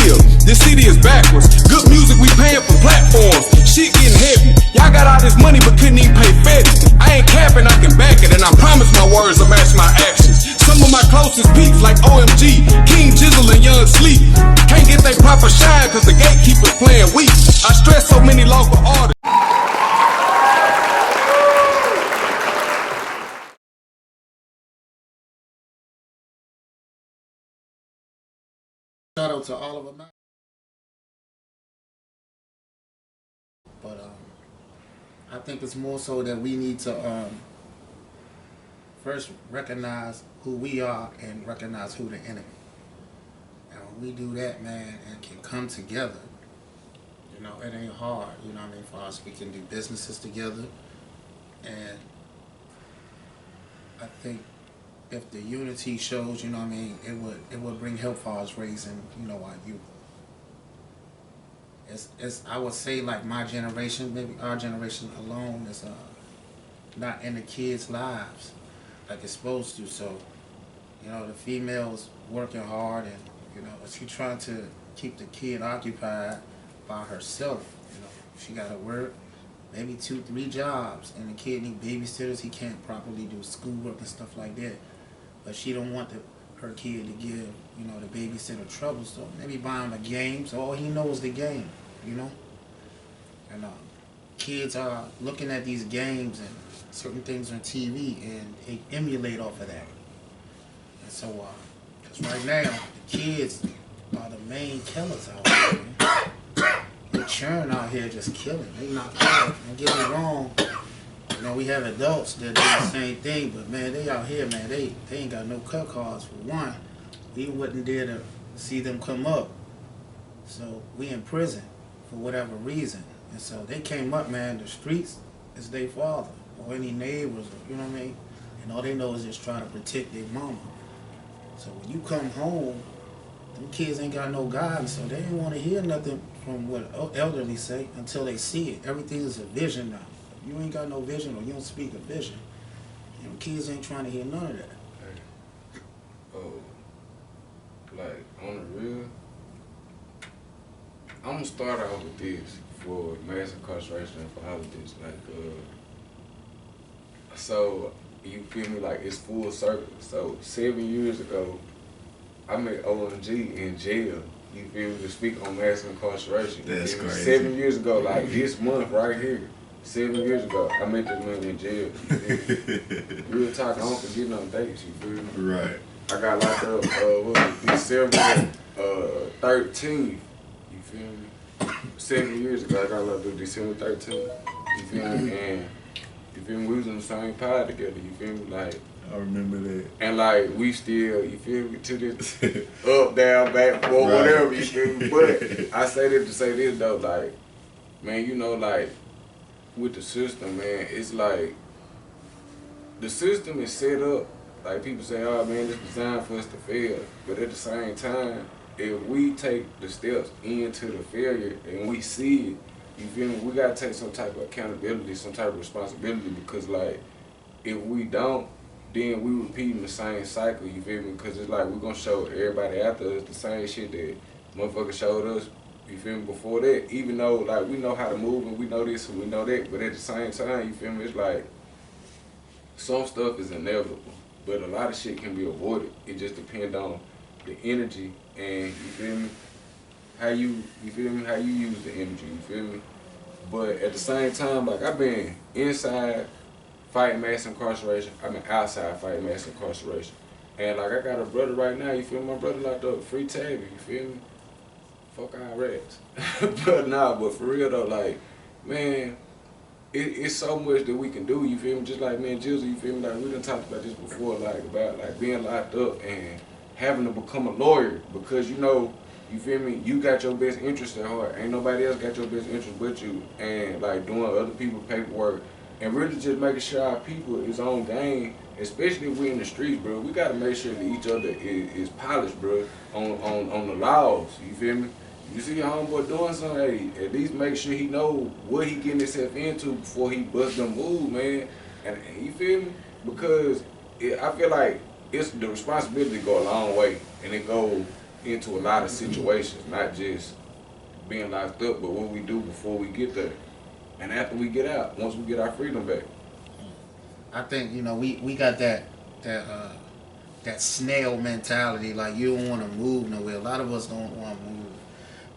live. This city is backwards. Good music, we paying for platforms. Shit getting heavy. Y'all got all this money but couldn't even pay Fetty. I ain't capping, I can back it, and I promise my words will match my actions. Some of my closest peeps like OMG, King Jizzle and OMG. Can't get they proper shine cause the gatekeepers playing weak. I stress so many local artists. Shout out to all of them. But I think it's more so that we need to first recognize who we are and recognize who the enemy. And when we do that, man, and can come together, you know, it ain't hard, you know what I mean, for us. We can do businesses together. And I think if the unity shows, you know what I mean, it would bring help for us raising, you know, our youth. It's I would say like my generation, maybe our generation alone is not in the kids' lives like it's supposed to. So, you know, the female's working hard and, you know, she trying to keep the kid occupied by herself. You know, she gotta work, maybe 2-3 jobs, and the kid need babysitters. He can't properly do schoolwork and stuff like that. But she don't want her kid to give, you know, the babysitter trouble, so maybe buy him a game, so all he knows is the game, you know? And kids are looking at these games and certain things on TV, and they emulate off of that. And so, because right now, the kids are the main killers out here, man. They're churning out here just killing. They not killing. Don't get me wrong. You know, we have adults that do the same thing, but man, they out here, man, they ain't got no cut cards for one. We wasn't there to see them come up. So we in prison for whatever reason. And so they came up, man, the streets is their father or any neighbors, or, you know what I mean? And all they know is just trying to protect their mama. So when you come home, them kids ain't got no guidance, so they ain't want to hear nothing from what elderly say until they see it. Everything is a vision now. You ain't got no vision or you don't speak a vision, you know, kids ain't trying to hear none of that. Hey. Oh, like on the real, I'm gonna start out with this for mass incarceration and for all of this. Like, so you feel me? Like it's full circle. So 7 years ago, I met OMG in jail. You feel me? To speak on mass incarceration. That's crazy. 7 years ago, like this month right here. 7 years ago, I met this man in jail. Real talk, I don't forget no dates, you feel me? Right. I got locked up, December 13th, you feel me? 7 years ago, I got locked up December 13th, you feel me? And, you feel me, we was in the same pod together, you feel me? Like, I remember that. and like, we still, you feel me, to this up, down, back, forward, right. Whatever, you feel me? But I say this to say this though, like, man, you know, like, with the system, man, it's like the system is set up like people say, oh man, it's designed for us to fail. But at the same time, if we take the steps into the failure and we see it, you feel me, we gotta take some type of accountability, some type of responsibility, because like if we don't, then we repeating the same cycle, you feel me? Because it's like we're gonna show everybody after us the same shit that motherfuckers showed us. You feel me? Before that, even though like we know how to move and we know this and we know that, but at the same time, you feel me? It's like some stuff is inevitable, but a lot of shit can be avoided. It just depends on the energy and you feel me? How you feel me? How you use the energy, you feel me? But at the same time, like I've been inside fighting mass incarceration, I've been outside fighting mass incarceration, and like I got a brother right now, you feel me? My brother locked up, free tagging, you feel me? Fuck our rats. But nah, but for real though, like, man, it's so much that we can do, you feel me? Just like man, Jizzle, you feel me? Like we done talked about this before, like about like being locked up and having to become a lawyer because you know, you feel me? You got your best interest at heart. Ain't nobody else got your best interest but you. And like doing other people's paperwork and really just making sure our people is on game, especially if we in the streets, bro. We gotta make sure that each other is polished, bro, on the laws. You feel me? You see your homeboy doing something, hey, at least make sure he know what he getting himself into before he bust them moves, man. And you feel me? Because I feel like it's the responsibility go a long way, and it go into a lot of situations, not just being locked up, but what we do before we get there and after we get out, once we get our freedom back. I think, you know, we got that snail mentality, like you don't want to move nowhere. A lot of us don't want to move.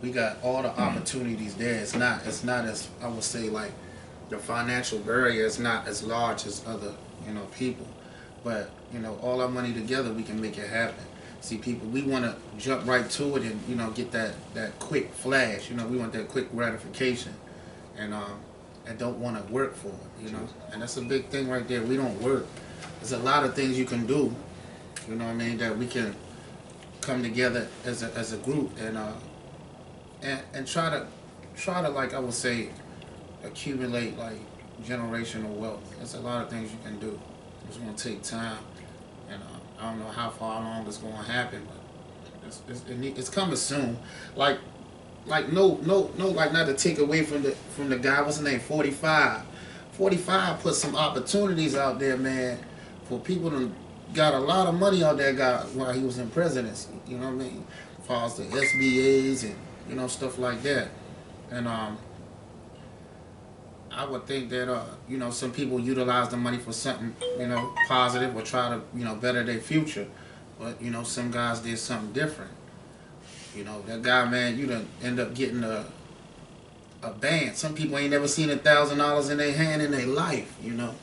We got all the opportunities there. It's not as, I would say, like the financial barrier is not as large as other, you know, people. But, you know, all our money together, we can make it happen. See, people, we want to jump right to it and, you know, get that quick flash. You know, we want that quick gratification, and don't want to work for it, you know. And that's a big thing right there. We don't work. There's a lot of things you can do, you know what I mean, that we can come together as a group and try to, like I would say, accumulate like generational wealth. There's a lot of things you can do. It's going to take time, and I don't know how far along it's going to happen, but it's coming soon. Like no, like not to take away from the guy. What's his name? 45. 45 put some opportunities out there, man, for people to got a lot of money out there. Got while he was in presidency. You know what I mean? As far as the SBAs and, you know, stuff like that, and I would think that, you know, some people utilize the money for something, you know, positive or try to, you know, better their future. But, you know, some guys did something different. You know, that guy, man, you done end up getting a band. Some people ain't never seen $1,000 in their hand in their life, you know.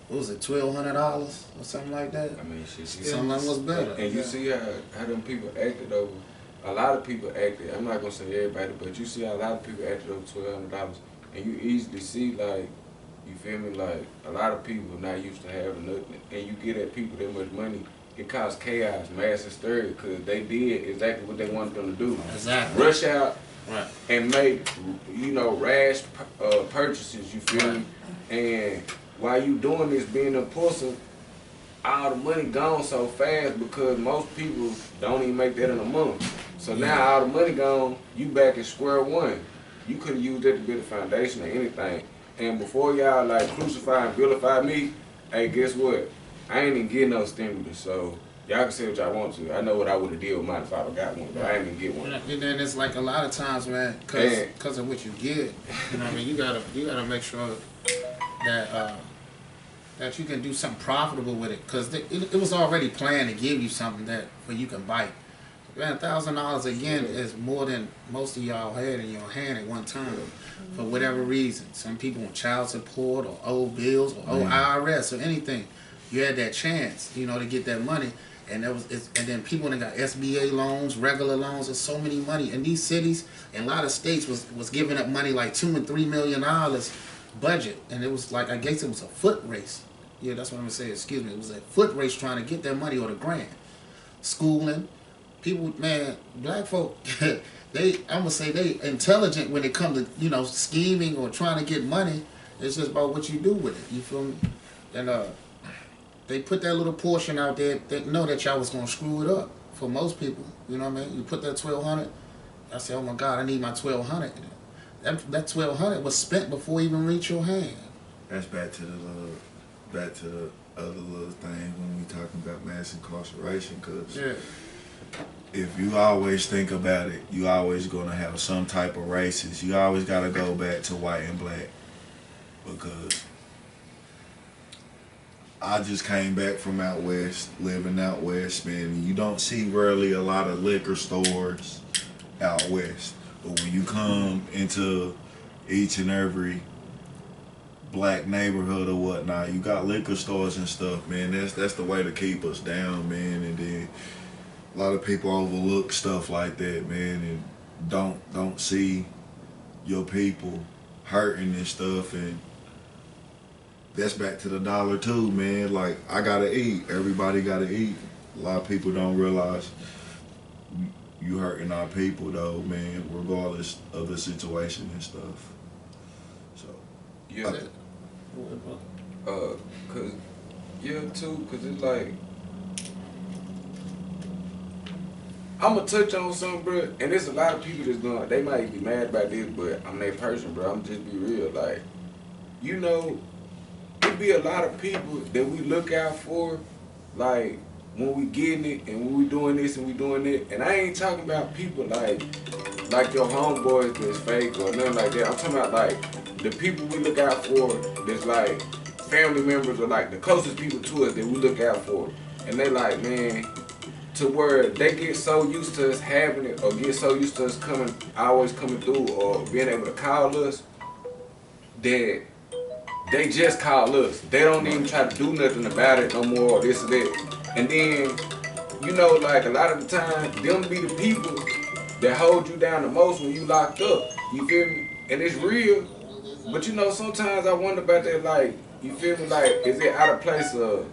What was it, $1,200 or something like that? I mean, shit, something was better. And you see how them people acted over. A lot of people acted. I'm not gonna say everybody, but you see how a lot of people acted over $1,200. And you easily see, like, you feel me, like, a lot of people not used to having nothing. And you get at people that much money, it causes chaos, mass hysteria, because they did exactly what they wanted them to do. Exactly. Rush out Right. and make, you know, rash purchases, you feel me? And while you doing this, being impulsive, all the money gone so fast because most people don't even make that in a month. So now all the money gone, you back at square one. You could have used that to build a foundation or anything. And before y'all like crucify and vilify me, hey, guess what? I ain't even getting no stimulus, so y'all can say what y'all want to. I know what I would have did with mine if I would got one, but I ain't even get one. And then it's like a lot of times, man, because of what you get, you know what I mean? You gotta make sure that that you can do something profitable with it, because it was already planned to give you something that where you can bite. Man, $1,000 again is more than most of y'all had in your hand at one time, for whatever reason. Some people on child support or old bills or old IRS or anything. You had that chance, you know, to get that money, and and then people that got SBA loans, regular loans, there's so many money in these cities. And a lot of states was giving up money like $2 and $3 million budget, and it was like, I guess it was a foot race. Yeah, that's what I'm gonna say. Excuse me, it was a foot race trying to get that money or the grant. Schooling. People, man, black folk, I'm gonna say they intelligent when it comes to, you know, scheming or trying to get money. It's just about what you do with it. You feel me? And they put that little portion out there. They know that y'all was gonna screw it up for most people. You know what I mean? You put that $1,200. I say, oh my God, I need my $1,200. That $1,200 was spent before it even reached your hand. That's back to the other little thing when we talking about mass incarceration, because if you always think about it, you always gonna have some type of racist. You always gotta go back to white and black, because I just came back from out west, living out west, man. You don't see really a lot of liquor stores out west, but when you come into each and every black neighborhood or whatnot, you got liquor stores and stuff, man. That's the way to keep us down, man. And then a lot of people overlook stuff like that, man, and don't see your people hurting and stuff. And that's back to the dollar too, man. Like, I gotta eat. Everybody gotta eat. A lot of people don't realize you hurting our people though, man, regardless of the situation and stuff. So yeah, cause it's like, I'm gonna touch on something, bro, and there's a lot of people that's going, they might be mad about this, but I'm that person, bro. I'm just be real, like, you know, it be a lot of people that we look out for, like, when we getting it and when we doing this and we doing it, and I ain't talking about people like your homeboys that's fake or nothing like that. I'm talking about like the people we look out for that's like family members or like the closest people to us that we look out for. And they like, man, to where they get so used to us having it or get so used to us always coming through or being able to call us that they just call us. They don't even try to do nothing about it no more or this or that. And then, you know, like a lot of the time, them be the people that hold you down the most when you locked up. You feel me? And it's real. But you know, sometimes I wonder about that, like, you feel me? Like, is it out of place of,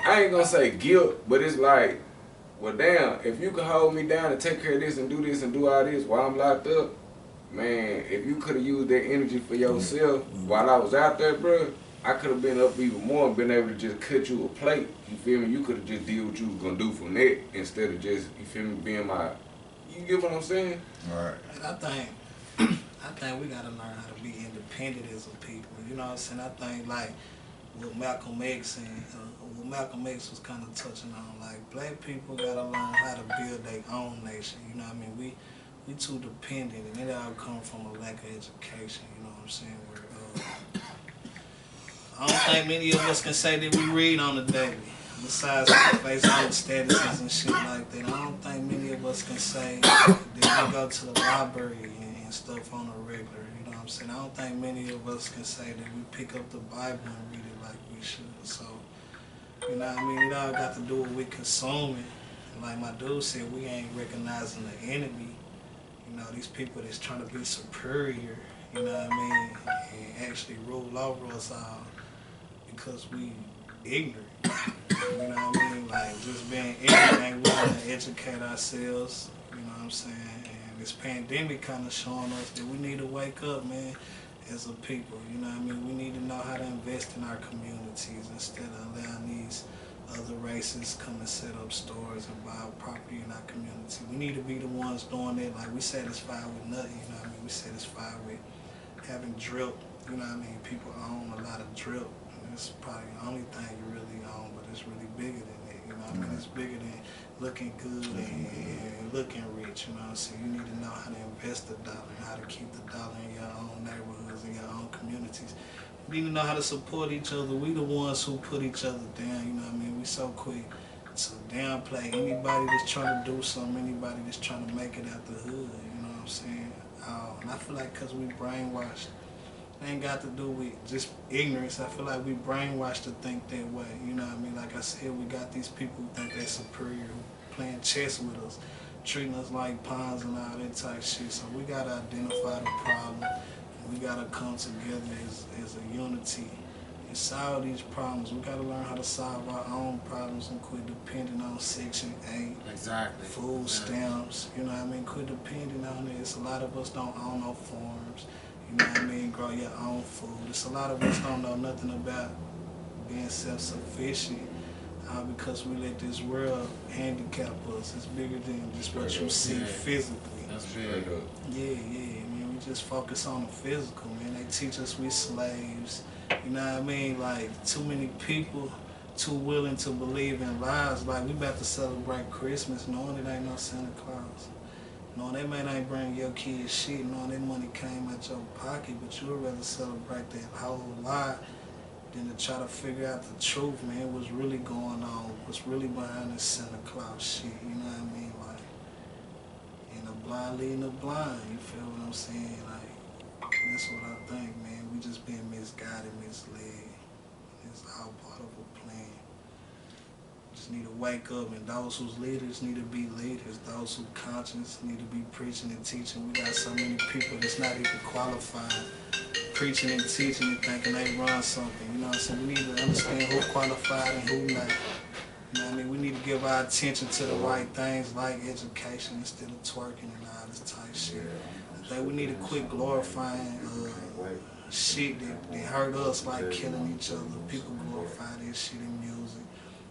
I ain't gonna say guilt, but it's like, well, damn, if you could hold me down and take care of this and do all this while I'm locked up, man, if you could have used that energy for yourself while I was out there, bro, I could have been up even more and been able to just cut you a plate. You feel me? You could have just did what you was gonna do from that instead of just, you feel me, being my, you get what I'm saying? Right. And I think we gotta learn how to be independent as a people. You know what I'm saying? I think like what Malcolm X was kind of touching on, like black people gotta learn how to build their own nation. You know what I mean? We too dependent, and it all come from a lack of education. You know what I'm saying? I don't think many of us can say that we read on the daily. Besides Facebook statuses and shit like that, I don't think many of us can say that we go to the library and stuff on a regular. You know what I'm saying? I don't think many of us can say that we pick up the Bible and read it like we should. So, you know what I mean? It all got to do with we consuming. And like my dude said, we ain't recognizing the enemy. You know, these people that's trying to be superior, you know what I mean, and actually rule over us all because we ignorant. You know what I mean? Like, just being ignorant, ain't willing to educate ourselves, you know what I'm saying? And this pandemic kind of showing us that we need to wake up, man, as a people, you know what I mean? We need to know how to invest in our communities instead of allowing these other races come and set up stores and buy property in our community. We need to be the ones doing it. Like, we satisfied with nothing, you know what I mean? We satisfied with having drip, you know what I mean? People own a lot of drip. It's probably the only thing you really own, but it's really bigger than that, you know what I mean? It's bigger than looking good and looking rich, you know what I'm saying? You need to know how to invest the dollar and how to keep the dollar in your own neighborhoods, in your own communities. We need to know how to support each other. We the ones who put each other down, you know what I mean? We so quick to downplay anybody that's trying to do something, anybody that's trying to make it out the hood, you know what I'm saying? And I feel like because we brainwashed, it ain't got to do with just ignorance. I feel like we brainwashed to think that way. You know what I mean? Like I said, we got these people who think they're superior, who playing chess with us, treating us like pawns and all that type shit. So we got to identify the problem. And we got to come together as a unity and solve these problems. We got to learn how to solve our own problems and quit depending on Section 8. Exactly. Food stamps. You know what I mean? Quit depending on it. It's a lot of us don't own no farms. You know what I mean? Grow your own food. It's a lot of us don't know nothing about being self-sufficient because we let this world handicap us. It's bigger than just what you see physically. That's big. Yeah. I mean, we just focus on the physical, man. They teach us we slaves. You know what I mean? Like, too many people too willing to believe in lies. Like, we about to celebrate Christmas knowing it ain't no Santa Claus. Knowing that man ain't bring your kids shit, knowing that money came out your pocket, but you would rather celebrate that whole lie than to try to figure out the truth, man, what's really going on, what's really behind this Santa Claus shit, you know what I mean? Like, and the blind leading the blind, you feel what I'm saying? Like, that's what I think, man. We just being misguided, misled. It's all part of a plan. Just need to wake up, and those whose leaders need to be leaders. Those who conscience need to be preaching and teaching. We got so many people that's not even qualified, preaching and teaching and thinking they run something. You know what I'm saying? We need to understand who qualified and who not. You know what I mean? We need to give our attention to the right things like education instead of twerking and all this type shit. I think we need to quit glorifying shit that hurt us, like killing each other. People glorify this shit in music.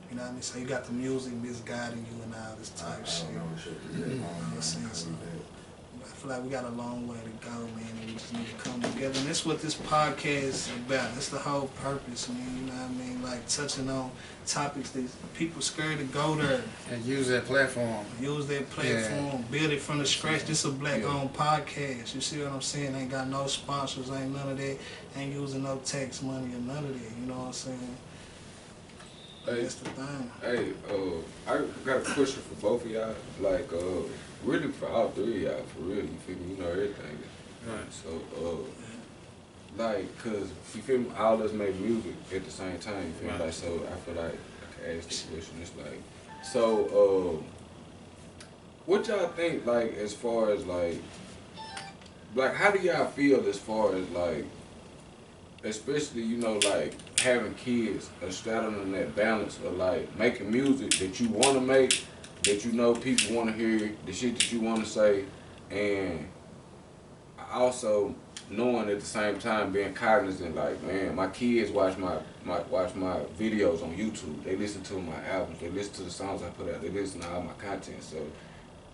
You know what I mean? So you got the music misguiding you and all this type shit. You know what I'm saying? So I feel like we got a long way to go, man, and we just need to come together. And that's what this podcast is about. That's the whole purpose, man. You know what I mean? Like touching on topics that people scared to go there. And use that platform. Use that platform, build it from the scratch. This a black-owned podcast. You see what I'm saying? Ain't got no sponsors, ain't none of that. Ain't using no tax money or none of that. You know what I'm saying? Hey, That's the thing. Hey, I got a question for both of y'all. Like, really for all three of y'all, for real. You feel me? You know everything. Right. So, like, cause you feel me? All of us make music at the same time. You feel me? Right. Like, so I feel like I can ask this question. It's like, so, what y'all think? Like, as far as like, how do y'all feel as far as like, especially you know like having kids, straddling that balance of like making music that you want to make, that you know people want to hear, the shit that you want to say, and also knowing at the same time being cognizant like, man, my kids watch my videos on YouTube, they listen to my albums, they listen to the songs I put out, they listen to all my content, so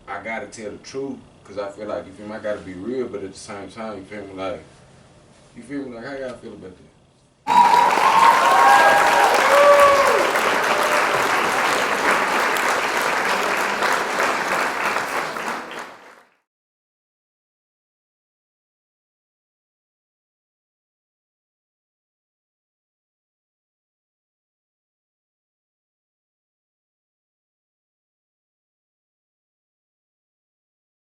I gotta tell the truth, cause I feel like, you feel me, I gotta be real, but at the same time, you feel me, like how y'all feel about that?